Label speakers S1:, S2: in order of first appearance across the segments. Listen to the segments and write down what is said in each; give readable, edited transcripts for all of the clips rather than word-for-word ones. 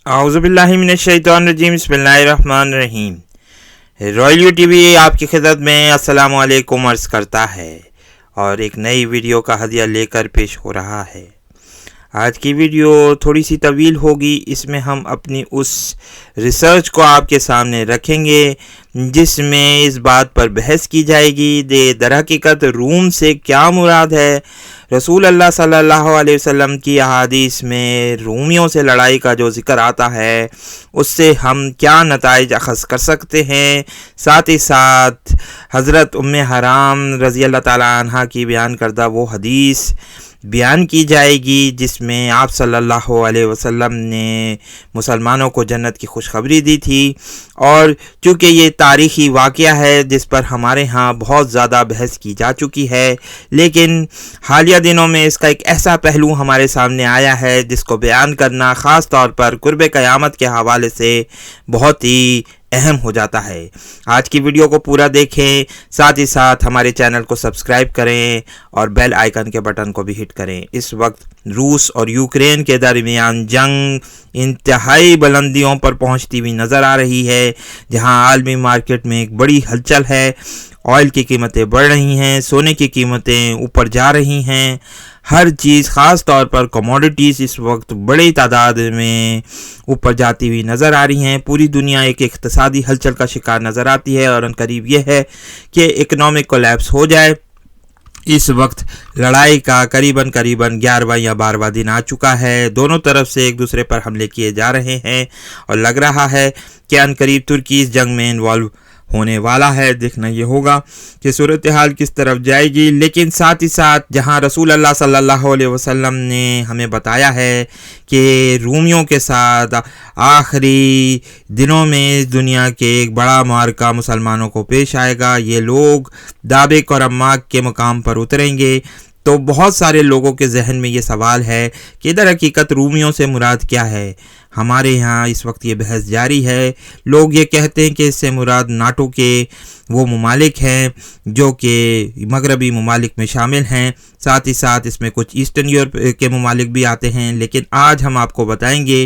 S1: औज़ुबिल्लाहि मिनश्शैतानिर्रजीम बिस्मिल्लाहिर्रहमानिर्रहीम। Royal TV आपकी खिदमत में अस्सलाम वालेकुम अर्ज़ करता है और एक नई वीडियो का हदिया लेकर पेश हो रहा है। आज की वीडियो थोड़ी सी तवील होगी। इसमें हम अपनी उस रिसर्च को आपके सामने रखेंगे जिसमें इस बात पर बहस की जाएगी दरहकीकत रूम से क्या मुराद है। रसूल अल्लाह सल्लल्लाहु अलैहि वसल्लम की अहादीस में रूमियों से लड़ाई का जो ज़िक्र आता है उससे हम क्या नताइज अख़ज़ कर सकते हैं। साथ ही साथ हज़रत उम्मे हराम रज़ी अल्लाह ताला अन्हा की बयान करदा वो हदीस बयान की जाएगी जिसमें आप सल्लल्लाहु अलैहि वसल्लम ने मुसलमानों को जन्नत की खुशखबरी दी थी। और चूँकि ये तारीख़ी वाक़या है जिस पर हमारे यहाँ बहुत ज़्यादा बहस की जा चुकी है, लेकिन हालिया दिनों में इसका एक ऐसा पहलू हमारे सामने आया है जिसको बयान करना ख़ास तौर पर कुर्ब क़यामत के हवाले से बहुत ही अहम हो जाता है। आज की वीडियो को पूरा देखें, साथ ही साथ हमारे चैनल को सब्सक्राइब करें और बेल आइकन के बटन को भी हिट करें। इस वक्त रूस और यूक्रेन के दरमियान जंग इंतहाई बुलंदियों पर पहुंचती हुई नज़र आ रही है, जहां आलमी मार्केट में एक बड़ी हलचल है। ऑयल की कीमतें बढ़ रही हैं, सोने की कीमतें ऊपर जा रही हैं, हर चीज़ ख़ास तौर पर कमोडिटीज़ इस वक्त बड़ी तादाद में ऊपर जाती हुई नज़र आ रही हैं। पूरी दुनिया एक इक़्तिसादी हलचल का शिकार नज़र आती है और अनकरीब यह है कि इकनॉमिक कोलैप्स हो जाए। इस वक्त लड़ाई का करीबन 11वां या 12वां दिन आ चुका है। दोनों तरफ से एक दूसरे पर हमले किए जा रहे हैं और लग रहा है कि अनकरीब तुर्की इस जंग में इन्वॉल्व होने वाला है। देखना ये होगा कि सूरत हाल किस तरफ जाएगी। लेकिन साथ ही साथ जहां रसूल अल्लाह सल्लल्लाहु अलैहि वसल्लम ने हमें बताया है कि रूमियों के साथ आखिरी दिनों में इस दुनिया के एक बड़ा मार्का मुसलमानों को पेश आएगा, ये लोग दाबिक और अम्माक के मुकाम पर उतरेंगे, तो बहुत सारे लोगों के जहन में ये सवाल है कि दर हकीकत रूमियों से मुराद क्या है। हमारे यहाँ इस वक्त ये बहस जारी है। लोग ये कहते हैं कि इससे मुराद नाटो के वो ममालिक हैं जो कि मगरबी ममालिक में शामिल हैं। साथ ही साथ इसमें कुछ ईस्टर्न यूरोप के ममालिक भी आते हैं। लेकिन आज हम आपको बताएंगे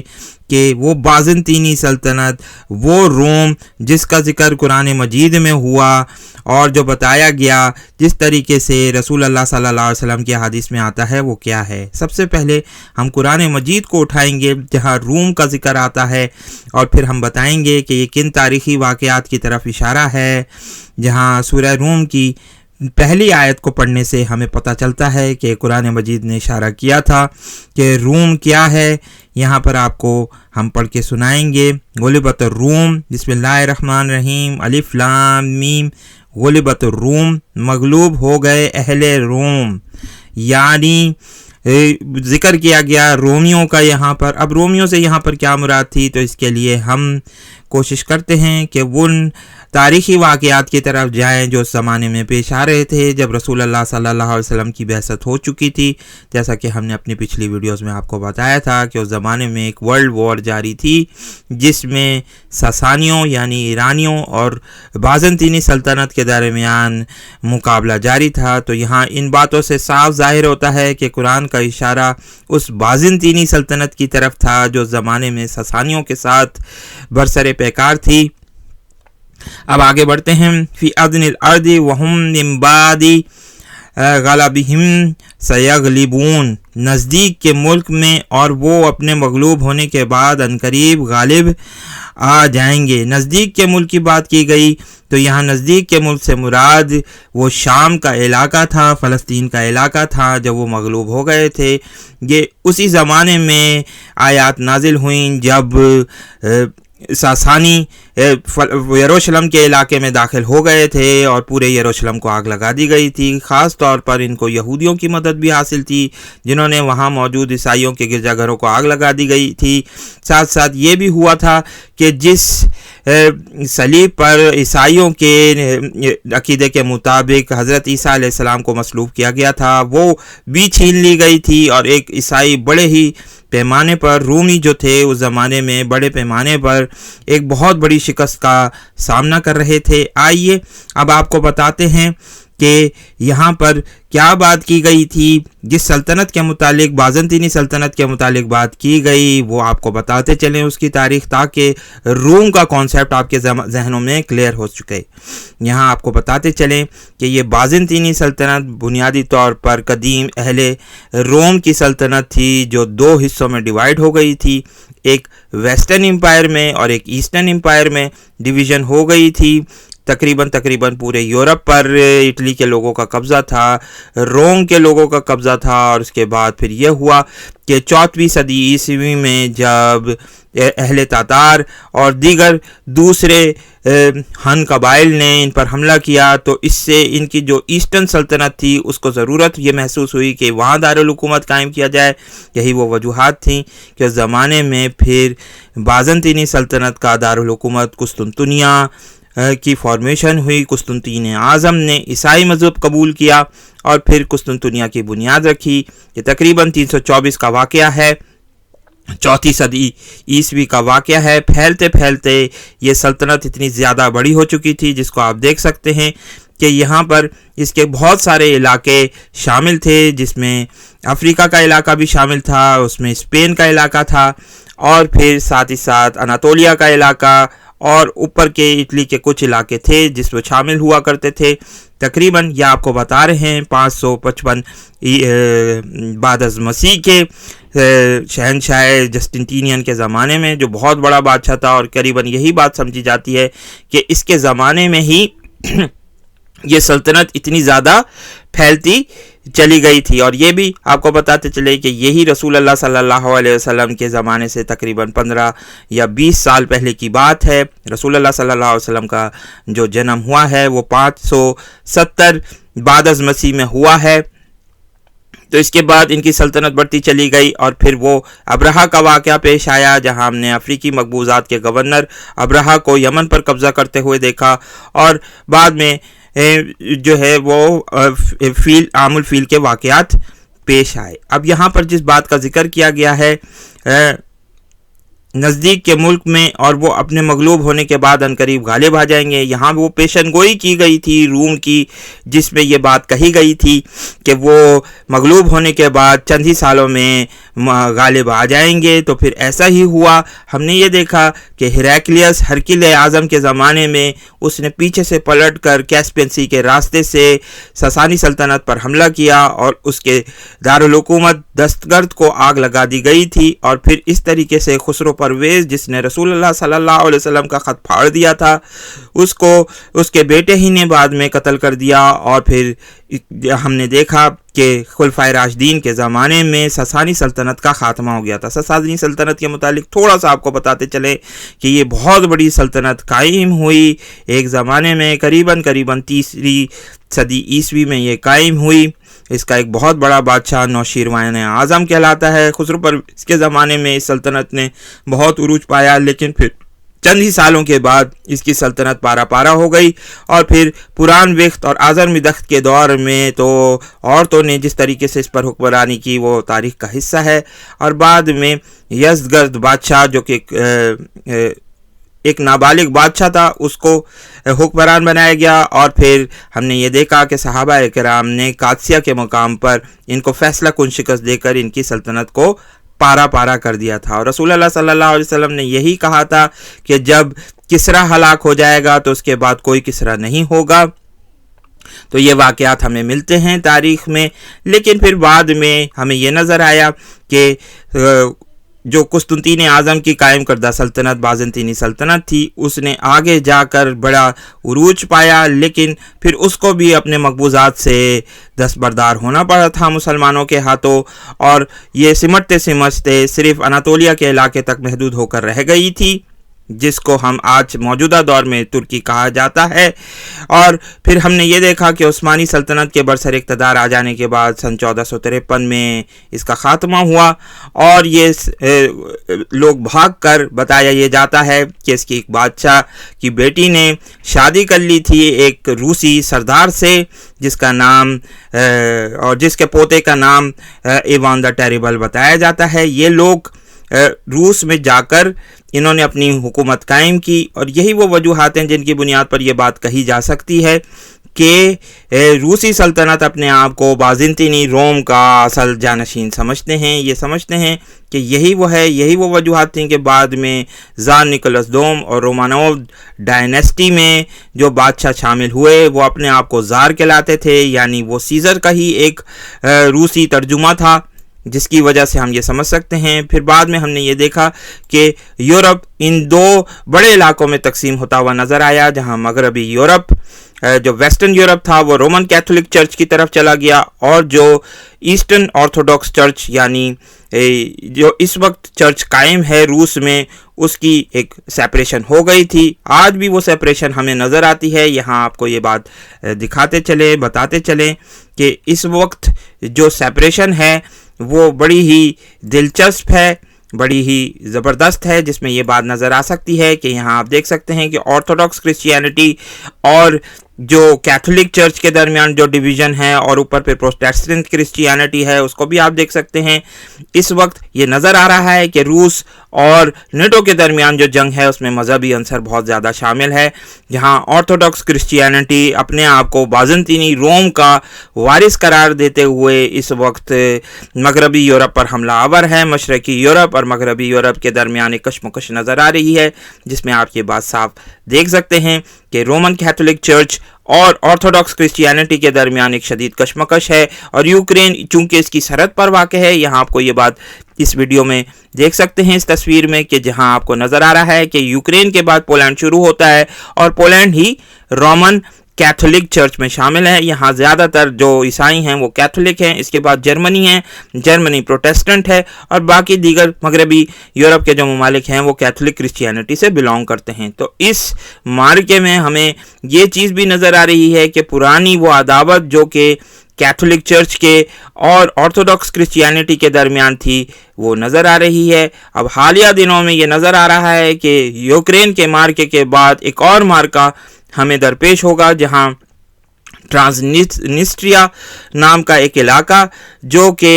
S1: कि वो बाज़ंतीनी सल्तनत, वो रोम जिसका ज़िक्र कुरान मजीद में हुआ और जो बताया गया जिस तरीके से रसूल अल्लाह सल्लल्लाहु अलैहि वसल्लम की हदीस में आता है वो क्या है। सबसे पहले हम कुरान मजीद को उठाएंगे जहाँ रूम का ज़िक्र आता है और फिर हम बताएंगे कि ये किन तारीख़ी वाक़यात की तरफ इशारा है। जहाँ सूरह रूम की पहली आयत को पढ़ने से हमें पता चलता है कि कुरान मजीद ने इशारा किया था कि रूम क्या है। यहाँ पर आपको हम पढ़ के सुनाएंगे। गुलिबत रूम, बिस्मिल्लाहिर्रहमानिर्रहीम, अलिफ लाम मीम, गुलिबत रूम, मगलूब हो गए अहले रोम, यानी ज़िक्र किया गया रोमियों का यहाँ पर। अब रोमियों से यहाँ पर क्या मुराद थी, तो इसके लिए हम कोशिश करते हैं कि उन तारीख़ी वाक़यात की तरफ जाएं जो उस ज़माने में पेश आ रहे थे जब रसूल अल्लाह सल्लल्लाहु अलैहि वसल्लम की बिअसत हो चुकी थी। जैसा कि हमने अपनी पिछली वीडियोस में आपको बताया था कि उस ज़माने में एक वर्ल्ड वॉर जारी थी जिसमें सासानियों यानी ईरानियों और बाज़ंतीनी सल्तनत के दरमियान मुकाबला जारी था। तो यहाँ इन बातों से साफ ज़ाहिर होता है कि कुरान का इशारा उस बाज़ंतीनी सल्तनत की तरफ था जो ज़माने में सासानियों के साथ बरसरे पैकार थी। अब आगे बढ़ते हैं। फ़ी अदनिल अर्दी वहुम मिन बादी गलबिहिम सयगलिबून, नज़दीक के मुल्क में और वो अपने मगलूब होने के बाद अनकरीब गालिब आ जाएंगे। नज़दीक के मुल्क की बात की गई तो यहाँ नज़दीक के मुल्क से मुराद वो शाम का इलाका था, फ़लस्तीन का इलाका था जब वो मगलूब हो गए थे। ये उसी ज़माने में आयात नाजिल हुई जब सासानी यरूशलेम के इलाके में दाखिल हो गए थे और पूरे यरूशलेम को आग लगा दी गई थी। ख़ास तौर पर इनको यहूदियों की मदद भी हासिल थी जिन्होंने वहाँ मौजूद ईसाइयों के गिरजाघरों को आग लगा दी गई थी। साथ साथ ये भी हुआ था कि जिस सलीब पर ईसाइयों के अकीदे के मुताबिक हज़रत ईसा अलैहिस्सलाम को मसलूब किया गया था वो भी छीन ली गई थी और एक ईसाई बड़े ही पैमाने पर, रूमी जो थे उस ज़माने में बड़े पैमाने पर एक बहुत बड़ी शिकस्त का सामना कर रहे थे। आइए अब आपको बताते हैं کہ یہاں پر کیا بات کی گئی تھی، جس سلطنت کے متعلق بازنطینی سلطنت کے متعلق بات کی گئی وہ آپ کو بتاتے چلیں اس کی تاریخ، تاکہ روم کا کانسیپٹ آپ کے ذہنوں میں کلیئر ہو چکے۔ یہاں آپ کو بتاتے چلیں کہ یہ بازنطینی سلطنت بنیادی طور پر قدیم اہل روم کی سلطنت تھی، جو دو حصوں میں ڈیوائیڈ ہو گئی تھی، ایک ویسٹرن امپائر میں اور ایک ایسٹرن امپائر میں ڈویژن ہو گئی تھی۔ تقریباً پورے یورپ پر اٹلی کے لوگوں کا قبضہ تھا، روم کے لوگوں کا قبضہ تھا، اور اس کے بعد پھر یہ ہوا کہ 4ویں صدی عیسوی میں جب اہل تاتار اور دیگر دوسرے ہن قبائل نے ان پر حملہ کیا، تو اس سے ان کی جو ایسٹرن سلطنت تھی اس کو ضرورت یہ محسوس ہوئی کہ وہاں دارالحکومت قائم کیا جائے۔ یہی وہ وجوہات تھیں کہ اس زمانے میں پھر بازنطینی سلطنت کا دارالحکومت قسطنطنیہ کی فارمیشن ہوئی۔ قسطنطین اعظم نے عیسائی مذہب قبول کیا اور پھر قسطنطنیہ کی بنیاد رکھی۔ یہ تقریباً 324 کا واقعہ ہے، 4 صدی عیسوی کا واقعہ ہے۔ پھیلتے پھیلتے یہ سلطنت اتنی زیادہ بڑی ہو چکی تھی، جس کو آپ دیکھ سکتے ہیں کہ یہاں پر اس کے بہت سارے علاقے شامل تھے، جس میں افریقہ کا علاقہ بھی شامل تھا، اس میں اسپین کا علاقہ تھا، اور پھر ساتھ ہی ساتھ اناطولیہ کا علاقہ اور اوپر کے اٹلی کے کچھ علاقے تھے جس میں شامل ہوا کرتے تھے۔ تقریباً یہ آپ کو بتا رہے ہیں 555 بعد از مسیح کے شہنشاہ جسٹنٹینین کے زمانے میں، جو بہت بڑا بادشاہ تھا، اور قریباً یہی بات سمجھی جاتی ہے کہ اس کے زمانے میں ہی یہ سلطنت اتنی زیادہ پھیلتی چلی گئی تھی۔ اور یہ بھی آپ کو بتاتے چلے کہ یہی رسول اللہ صلی اللہ علیہ وسلم کے زمانے سے تقریباً 15 یا 20 سال پہلے کی بات ہے۔ رسول اللہ صلی اللہ علیہ وسلم کا جو جنم ہوا ہے وہ 570 بعد از مسیح میں ہوا ہے۔ تو اس کے بعد ان کی سلطنت بڑھتی چلی گئی، اور پھر وہ ابرہا کا واقعہ پیش آیا، جہاں ہم نے افریقی مقبوضات کے گورنر ابرہا کو یمن پر قبضہ کرتے ہوئے دیکھا، اور بعد میں جو ہے وہ عام الفیل کے واقعات پیش آئے۔ اب یہاں پر جس بات کا ذکر کیا گیا ہے نزدیک کے ملک میں، اور وہ اپنے مغلوب ہونے کے بعد عنقریب غالب آ جائیں گے، یہاں وہ پیشن گوئی کی گئی تھی روم کی، جس میں یہ بات کہی گئی تھی کہ وہ مغلوب ہونے کے بعد چند ہی سالوں میں غالب آ جائیں گے۔ تو پھر ایسا ہی ہوا۔ ہم نے یہ دیکھا کہ ہیراکلیس ہرکل اعظم کے زمانے میں اس نے پیچھے سے پلٹ کر کیسپین سی کے راستے سے ساسانی سلطنت پر حملہ کیا، اور اس کے دارالحکومت دستگرد کو آگ لگا دی گئی تھی، اور پھر اس طریقے سے خسرو پرویز، جس نے رسول اللہ صلی اللہ علیہ وسلم کا خط پھاڑ دیا تھا، اس کو اس کے بیٹے ہی نے بعد میں قتل کر دیا۔ اور پھر ہم نے دیکھا کہ خلفائے راشدین کے زمانے میں ساسانی سلطنت کا خاتمہ ہو گیا تھا۔ ساسانی سلطنت کے متعلق تھوڑا سا آپ کو بتاتے چلیں کہ یہ بہت بڑی سلطنت قائم ہوئی ایک زمانے میں، قریباً 3 صدی عیسوی میں یہ قائم ہوئی۔ اس کا ایک بہت بڑا بادشاہ نوشیروان اعظم کہلاتا ہے۔ خسرو پرویز کے زمانے میں اس سلطنت نے بہت عروج پایا، لیکن پھر چند ہی سالوں کے بعد اس کی سلطنت پارا پارا ہو گئی، اور پھر پران وقت اور آذرمدخت کے دور میں تو عورتوں نے جس طریقے سے اس پر حکمرانی کی وہ تاریخ کا حصہ ہے۔ اور بعد میں یزدگرد بادشاہ، جو کہ ایک نابالغ بادشاہ تھا، اس کو حکمران بنایا گیا، اور پھر ہم نے یہ دیکھا کہ صحابہ کرام نے قادسیہ کے مقام پر ان کو فیصلہ کن شکست دے کر ان کی سلطنت کو پارا پارا کر دیا تھا۔ اور رسول اللہ صلی اللہ علیہ وسلم نے یہی کہا تھا کہ جب کسرا ہلاک ہو جائے گا تو اس کے بعد کوئی کسرا نہیں ہوگا۔ تو یہ واقعات ہمیں ملتے ہیں تاریخ میں، لیکن پھر بعد میں ہمیں یہ نظر آیا کہ جو قسطنطین اعظم کی قائم کردہ سلطنت بازنطینی سلطنت تھی، اس نے آگے جا کر بڑا عروج پایا، لیکن پھر اس کو بھی اپنے مقبوضات سے دستبردار ہونا پڑا تھا مسلمانوں کے ہاتھوں، اور یہ سمٹتے سمجھتے صرف اناطولیہ کے علاقے تک محدود ہو کر رہ گئی تھی، جس کو ہم آج موجودہ دور میں ترکی کہا جاتا ہے۔ اور پھر ہم نے یہ دیکھا کہ عثمانی سلطنت کے برسر اقتدار آ جانے کے بعد سن 1453 میں اس کا خاتمہ ہوا، اور یہ لوگ بھاگ کر بتایا یہ جاتا ہے کہ اس کی ایک بادشاہ کی بیٹی نے شادی کر لی تھی ایک روسی سردار سے، جس کا نام اور جس کے پوتے کا نام ایوان دا ٹیریبل بتایا جاتا ہے۔ یہ لوگ रूस में जाकर इन्होंने अपनी हुकूमत कायम की, और यही वो वजूहात हैं जिनकी बुनियाद पर यह बात कही जा सकती है कि रूसी सल्तनत अपने आप को बाज़िंतीनी रोम का असल जानशीन समझते हैं। ये समझते हैं कि यही वो वजूहात थी कि बाद में ज़ार निकोलस दोम और रोमानोव डायनेस्टी में जो बादशाह शामिल हुए वो अपने आप को ज़ार कहलाते थे, यानी वो सीज़र का ही एक रूसी तर्जुमा था, जिसकी वजह से हम ये समझ सकते हैं। फिर बाद में हमने ये देखा कि यूरोप इन दो बड़े इलाकों में तकसीम होता हुआ नज़र आया, जहाँ मगरबी यूरोप, जो वेस्टर्न यूरोप था, वो रोमन कैथोलिक चर्च की तरफ चला गया, और जो ईस्टर्न ऑर्थोडॉक्स चर्च यानी जो इस वक्त चर्च कायम है रूस में, उसकी एक सेपरेशन हो गई थी। आज भी वो सेपरेशन हमें नज़र आती है। यहाँ आपको ये बात बताते चलें कि इस वक्त जो सेपरेशन है वो बड़ी ही दिलचस्प है, बड़ी ही ज़बरदस्त है, जिसमें ये बात नज़र आ सकती है कि यहाँ आप देख सकते हैं कि ऑर्थोडॉक्स क्रिश्चियनिटी और जो कैथोलिक चर्च के दरमियान जो डिवीज़न है, और ऊपर पे प्रोटेस्टेंट क्रिश्चियनिटी है, उसको भी आप देख सकते हैं। इस वक्त ये नज़र आ रहा है कि रूस और नेटो के दरमियान जो जंग है उसमें मजहबी अंसर बहुत ज़्यादा शामिल है, जहां ऑर्थोडॉक्स क्रिश्चियनिटी अपने आप को बाज़ंतीनी रोम का वारिस करार देते हुए इस वक्त मगरबी यूरोप पर हमला आवर है। मशरक़ी यूरोप और मगरबी यूरोप के दरमियान एक कशमकश नज़र आ रही है, जिसमें आप ये बात साफ देख सकते हैं कि रोमन कैथोलिक चर्च और ऑर्थोडॉक्स क्रिश्चियनिटी के दरमियान एक शदीद कशमकश है। और यूक्रेन चूंकि इसकी सरहद पर वाक़ है, यहाँ आपको ये बात इस वीडियो में देख सकते हैं, इस तस्वीर में, कि जहाँ आपको नज़र आ रहा है कि यूक्रेन के बाद पोलैंड शुरू होता है, और पोलैंड ही रोमन कैथोलिक चर्च में शामिल है। यहाँ ज़्यादातर जो ईसाई हैं वो कैथोलिक हैं, इसके बाद जर्मनी है, जर्मनी प्रोटेस्टेंट है, और बाकी दीगर मगरबी यूरोप के जो ममालिक हैं वो कैथोलिक क्रिश्चियनिटी से बिलोंग करते हैं। तो इस मार्के में हमें ये चीज़ भी नज़र आ रही है कि पुरानी वो अदावत जो कि कैथोलिक चर्च के और ऑर्थोडॉक्स क्रिश्चियनिटी के दरमियान थी वो नज़र आ रही है। अब हालिया दिनों में ये नज़र आ रहा है कि यूक्रेन के मार्के के बाद एक और मार्का हमें दरपेश होगा, जहां ट्रांसनिस्ट्रिया नाम का एक इलाका, जो कि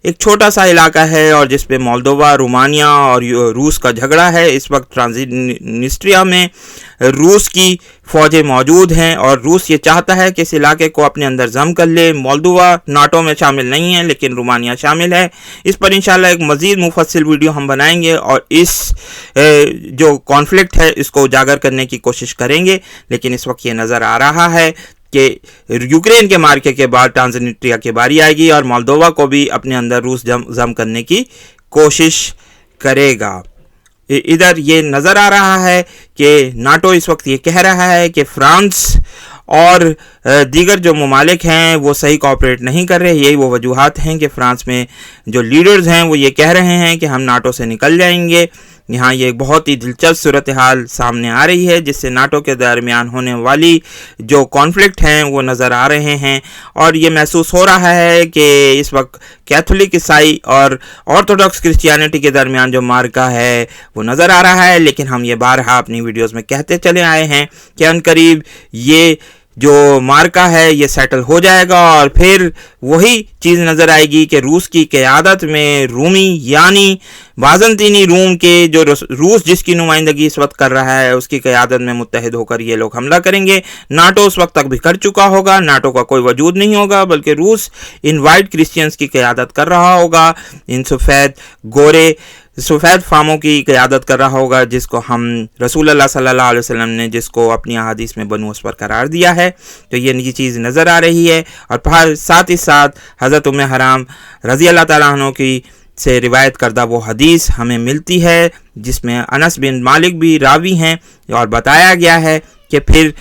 S1: एक छोटा सा इलाका है और जिस पे मोल्दोवा, रोमानिया और रूस का झगड़ा है। इस वक्त ट्रांसनिस्ट्रिया में रूस की फ़ौजें मौजूद हैं, और रूस ये चाहता है कि इस इलाके को अपने अंदर जम कर ले। मोल्दोवा नाटो में शामिल नहीं है, लेकिन रोमानिया शामिल है। इस पर इंशाल्लाह एक मज़ीद मुफस्सिल वीडियो हम बनाएंगे, और इस जो कॉन्फ्लिक्ट है इसको उजागर करने की कोशिश करेंगे। लेकिन इस वक्त ये नज़र आ रहा है कि यूक्रेन के मार्के के बाद ट्रांसनिस्ट्रिया की बारी आएगी, और मोल्दोवा को भी अपने अंदर रूस जम करने की कोशिश करेगा। इधर ये नज़र आ रहा है कि नाटो इस वक्त ये कह रहा है कि फ्रांस और दीगर जो ममालिक हैं वो सही कोऑपरेट नहीं कर रहे। यही वो वजूहात हैं कि फ्रांस में जो लीडर्स हैं वो ये कह रहे हैं कि हम नाटो से निकल जाएंगे। यहाँ ये एक बहुत ही दिलचस्प सूरत हाल सामने आ रही है, जिससे नाटो के दरमियान होने वाली जो कॉन्फ्लिक्ट हैं वो नज़र आ रहे हैं, और ये महसूस हो रहा है कि इस वक्त कैथोलिक ईसाई और ऑर्थोडॉक्स क्रिश्चियनिटी के दरमियान जो मार्का है वो नज़र आ रहा है। लेकिन हम ये बारहा अपनी वीडियोज़ में कहते चले आए हैं कि अनकरीब ये जो मार्का है ये सेटल हो जाएगा, और फिर वही चीज़ नज़र आएगी कि रूस की क़यादत में रूमी यानी बाज़ंतीनी रोम के जो रूस जिसकी नुमाइंदगी इस वक्त कर रहा है उसकी क़यादत में मुत्तहिद होकर ये लोग हमला करेंगे। नाटो उस वक्त तक बिखर चुका होगा, नाटो का कोई वजूद नहीं होगा, बल्कि रूस इन वाइट क्रिश्चियंस की क़यादत कर रहा होगा, इन सफ़ेद फामों की क़यादत कर रहा होगा, जिसको हम रसूल अल्लाह सल्लल्लाहु अलैहि वसल्लम ने जिसको अपनी अहादीस में बनू पर करार दिया है। तो ये चीज़ नज़र आ रही है। और साथ ही साथ हज़रत उम्मे हराम रज़ी अल्लाह ताला अन्हा की से रिवायत करदा वो हदीस हमें मिलती है, जिसमें अनस बिन मालिक भी रावी हैं, और बताया गया है कि फिर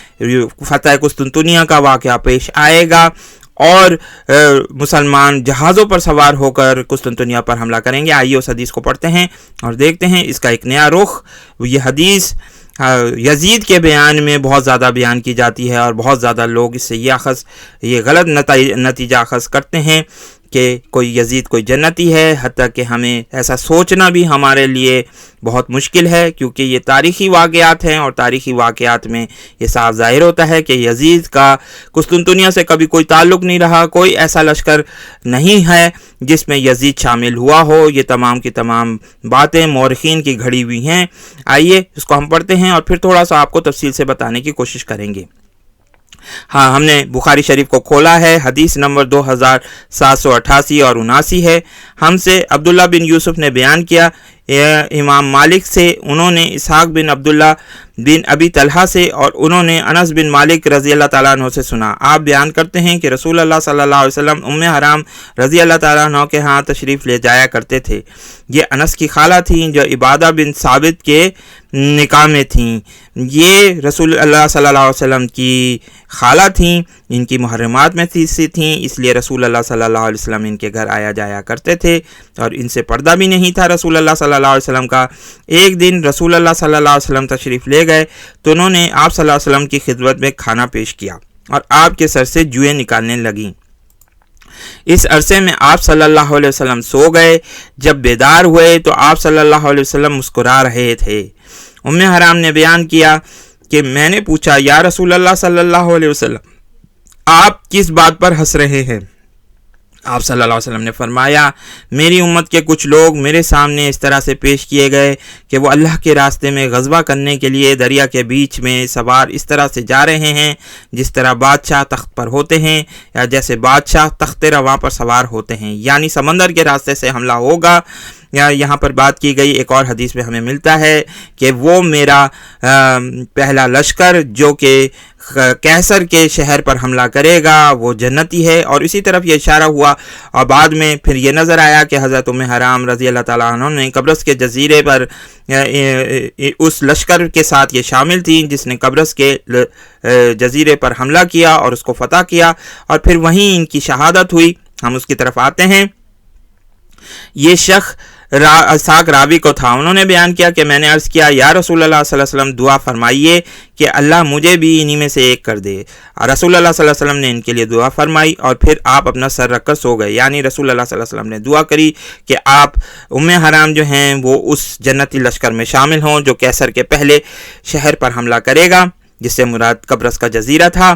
S1: फ़तह कुस्तुनतुनिया का वाक़या पेश आएगा, और मुसलमान जहाज़ों पर सवार होकर कुस्तुनतुनिया पर हमला करेंगे। आइए उस हदीस को पढ़ते हैं और देखते हैं इसका एक नया रुख। ये हदीस यजीद के बयान में बहुत ज़्यादा बयान की जाती है, और बहुत ज़्यादा लोग इससे ये गलत नतीजा अख़ज़ करते हैं کہ کوئی یزید کوئی جنتی ہے، حتیٰ کہ ہمیں ایسا سوچنا بھی ہمارے لیے بہت مشکل ہے، کیونکہ یہ تاریخی واقعات ہیں، اور تاریخی واقعات میں یہ صاف ظاہر ہوتا ہے کہ یزید کا قسطنطنیہ سے کبھی کوئی تعلق نہیں رہا، کوئی ایسا لشکر نہیں ہے جس میں یزید شامل ہوا ہو۔ یہ تمام کی تمام باتیں مورخین کی گھڑی ہوئی ہیں۔ آئیے اس کو ہم پڑھتے ہیں اور پھر تھوڑا سا آپ کو تفصیل سے بتانے کی کوشش کریں گے۔ ہاں، ہم نے بخاری شریف کو کھولا ہے، حدیث نمبر 2788 اور 79 ہے۔ ہم سے عبداللہ بن یوسف نے بیان کیا امام مالک سے، انہوں نے اسحاق بن عبداللہ بن ابی طلحہ سے، اور انہوں نے انس بن مالک رضی اللہ تعالیٰ عنہ سے سنا۔ آپ بیان کرتے ہیں کہ رسول اللہ صلی اللہ علیہ وسلم ام حرام رضی اللہ تعالیٰ عنہ کے ہاں تشریف لے جایا کرتے تھے۔ یہ انس کی خالہ تھیں جو عبادہ بن ثابت کے نکاح میں تھیں۔ یہ رسول اللہ صلی اللہ علیہ وسلم کی خالہ تھیں، ان کی محرمات میں سے تھیں، اس لیے رسول اللہ صلی اللہ علیہ وسلم ان کے گھر آیا جایا کرتے تھے، اور ان سے پردہ بھی نہیں تھا رسول اللہ صلی اللہ علیہ وسلم کا۔ ایک دن رسول اللہ صلی اللہ علیہ وسلم تشریف لے گئے تو انہوں نے آپ صلی اللہ علیہ وسلم کی خدمت میں کھانا پیش کیا، اور آپ کے سر سے جوئیں نکالنے لگیں۔ اس عرصے میں آپ صلی اللہ علیہ وسلم سو گئے۔ جب بیدار ہوئے تو آپ صلی اللہ علیہ وسلم مسکرا رہے تھے۔ ام حرام نے بیان کیا کہ میں نے پوچھا، یا رسول اللہ صلی اللہ علیہ وسلم، آپ کس بات پر ہنس رہے ہیں؟ آپ صلی اللہ علیہ وسلم نے فرمایا، میری امت کے کچھ لوگ میرے سامنے اس طرح سے پیش کیے گئے کہ وہ اللہ کے راستے میں غزوہ کرنے کے لیے دریا کے بیچ میں سوار اس طرح سے جا رہے ہیں جس طرح بادشاہ تخت پر ہوتے ہیں، یا جیسے بادشاہ تخت رواں پر سوار ہوتے ہیں، یعنی سمندر کے راستے سے حملہ ہوگا۔ یا یہاں پر بات کی گئی ایک اور حدیث میں ہمیں ملتا ہے کہ وہ میرا پہلا لشکر جو کہ کیسر کے شہر پر حملہ کرے گا وہ جنتی ہے، اور اسی طرف یہ اشارہ ہوا، اور بعد میں پھر یہ نظر آیا کہ حضرت ام حرام رضی اللہ تعالیٰ عنہ نے قبرص کے جزیرے پر اس لشکر کے ساتھ یہ شامل تھیں جس نے قبرص کے جزیرے پر حملہ کیا اور اس کو فتح کیا، اور پھر وہیں ان کی شہادت ہوئی۔ ہم اس کی طرف آتے ہیں۔ یہ شخص اسحاق راوی کو تھا، انہوں نے بیان کیا کہ میں نے عرض کیا، یا رسول اللہ صلی اللہ علیہ وسلم دعا فرمائیے کہ اللہ مجھے بھی انہی میں سے ایک کر دے۔ رسول اللہ صلی اللہ علیہ وسلم نے ان کے لیے دعا فرمائی، اور پھر آپ اپنا سر رکھ کر سو گئے، یعنی رسول اللہ صلی اللہ علیہ وسلم نے دعا کری کہ آپ ام حرام جو ہیں وہ اس جنتی لشکر میں شامل ہوں جو کیسر کے پہلے شہر پر حملہ کرے گا، جس سے مراد قبرص کا جزیرہ تھا۔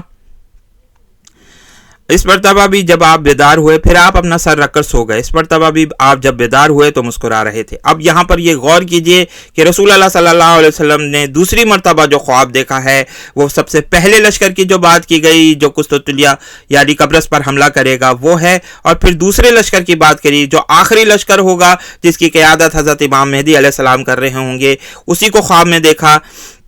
S1: اس مرتبہ بھی جب آپ بیدار ہوئے پھر آپ اپنا سر رکھ کر سو گئے۔ اس مرتبہ بھی آپ جب بیدار ہوئے تو مسکرا رہے تھے۔ اب یہاں پر یہ غور کیجئے کہ رسول اللہ صلی اللہ علیہ وسلم نے دوسری مرتبہ جو خواب دیکھا ہے وہ سب سے پہلے لشکر کی جو بات کی گئی جو قسطنطنیہ یعنی قبرص پر حملہ کرے گا وہ ہے، اور پھر دوسرے لشکر کی بات کری جو آخری لشکر ہوگا جس کی قیادت حضرت امام مہدی علیہ السلام کر رہے ہوں گے، اسی کو خواب میں دیکھا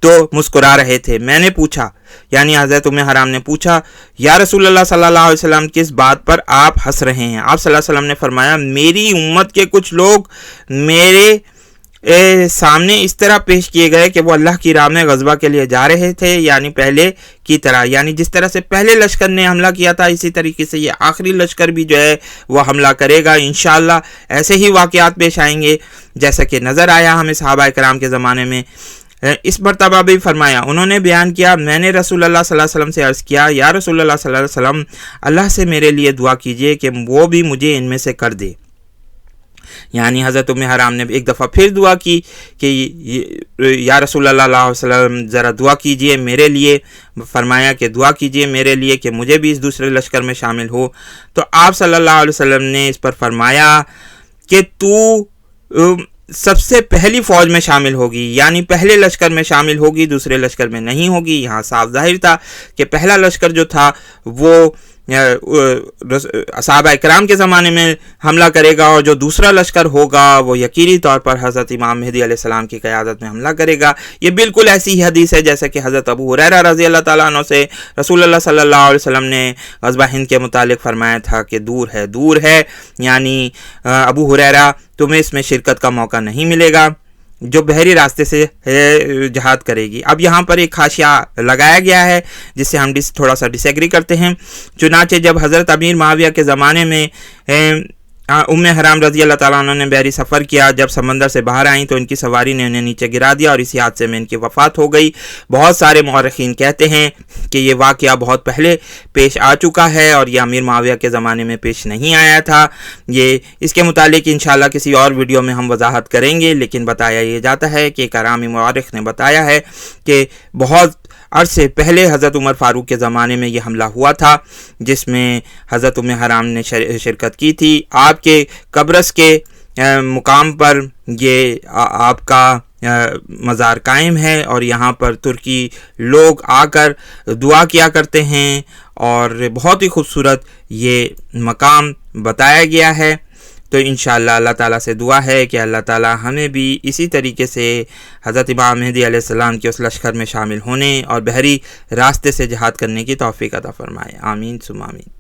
S1: تو مسکرا رہے تھے۔ میں نے پوچھا، یعنی حضرت ام حرام نے پوچھا، یا رسول اللہ صلی اللہ علیہ وسلم کس بات پر آپ ہنس رہے ہیں؟ آپ صلی اللہ علیہ وسلم نے فرمایا، میری امت کے کچھ لوگ میرے سامنے اس طرح پیش کیے گئے کہ وہ اللہ کی راہ میں غزوہ کے لیے جا رہے تھے، یعنی پہلے کی طرح، یعنی جس طرح سے پہلے لشکر نے حملہ کیا تھا اسی طریقے سے یہ آخری لشکر بھی جو ہے وہ حملہ کرے گا انشاءاللہ۔ ایسے ہی واقعات پیش آئیں گے جیسا کہ نظر آیا ہمیں صحابہ کرام کے زمانے میں۔ اس مرتبہ بھی فرمایا، انہوں نے بیان کیا، میں نے رسول اللہ صلی اللہ علیہ وسلم سے عرض کیا، یا رسول اللہ صلی اللہ علیہ وسلم، اللہ سے میرے لیے دعا کیجئے کہ وہ بھی مجھے ان میں سے کر دے۔ یعنی حضرت ام حرام نے ایک دفعہ پھر دعا کی کہ یا رسول اللہ علیہ وسلم ذرا دعا کیجئے میرے لیے، فرمایا کہ دعا کیجئے میرے لیے کہ مجھے بھی اس دوسرے لشکر میں شامل ہو۔ تو آپ صلی اللہ علیہ وسلم نے اس پر فرمایا کہ تو سب سے پہلی فوج میں شامل ہوگی، یعنی پہلے لشکر میں شامل ہوگی، دوسرے لشکر میں نہیں ہوگی۔ یہاں صاف ظاہر تھا کہ پہلا لشکر جو تھا وہ صحابہ اکرام کے زمانے میں حملہ کرے گا، اور جو دوسرا لشکر ہوگا وہ یقینی طور پر حضرت امام مہدی علیہ السلام کی قیادت میں حملہ کرے گا۔ یہ بالکل ایسی ہی حدیث ہے جیسا کہ حضرت ابو ہریرہ رضی اللہ تعالیٰ عنہ سے رسول اللہ صلی اللہ علیہ وسلم نے غزوہ ہند کے متعلق فرمایا تھا کہ دور ہے، یعنی ابو ہریرہ تمہیں اس میں شرکت کا موقع نہیں ملے گا جو بحری راستے سے جہاد کرے گی۔ اب یہاں پر ایک حاشیہ لگایا گیا ہے جس سے ہم تھوڑا سا ڈس ایگری کرتے ہیں۔ چنانچہ جب حضرت امیر معاویہ کے زمانے میں उम्मे हराम रज़ी अल्लाह ताला अन्हा ने बहरी सफ़र किया। जब समंदर से बाहर आई तो इनकी सवारी ने उन्हें नीचे गिरा दिया और इसी हादसे में इनकी वफ़ात हो गई। बहुत सारे मौरख़ीन कहते हैं कि ये वाक़या बहुत पहले पेश आ चुका है और ये अमीर मुआविया के ज़माने में पेश नहीं आया था। ये इसके मुतालिक इंशाअल्लाह किसी और वीडियो में हम वजाहत करेंगे, लेकिन बताया ये जाता है कि एक हरामी मौरख़ ने बताया है कि बहुत अरसे पहले हज़रत उमर फ़ारूक के ज़माने में ये हमला हुआ था, जिसमें हज़रत उम्मे हराम ने शिरकत की थी। आपके कब्रस के मुकाम पर ये आपका मज़ार कायम है और यहाँ पर तुर्की लोग आकर दुआ किया करते हैं और बहुत ही खूबसूरत ये मकाम बताया गया है। तो इंशाअल्लाह अल्लाह ताला से दुआ है कि अल्लाह ताला हमें भी इसी तरीके से हज़रत इमाम मेहदी अलैहिस्सलाम के उस लश्कर में शामिल होने और बहरी रास्ते से जिहाद करने की तौफ़ीक़ अता फ़रमाए। आमीन सुम्मा आमीन।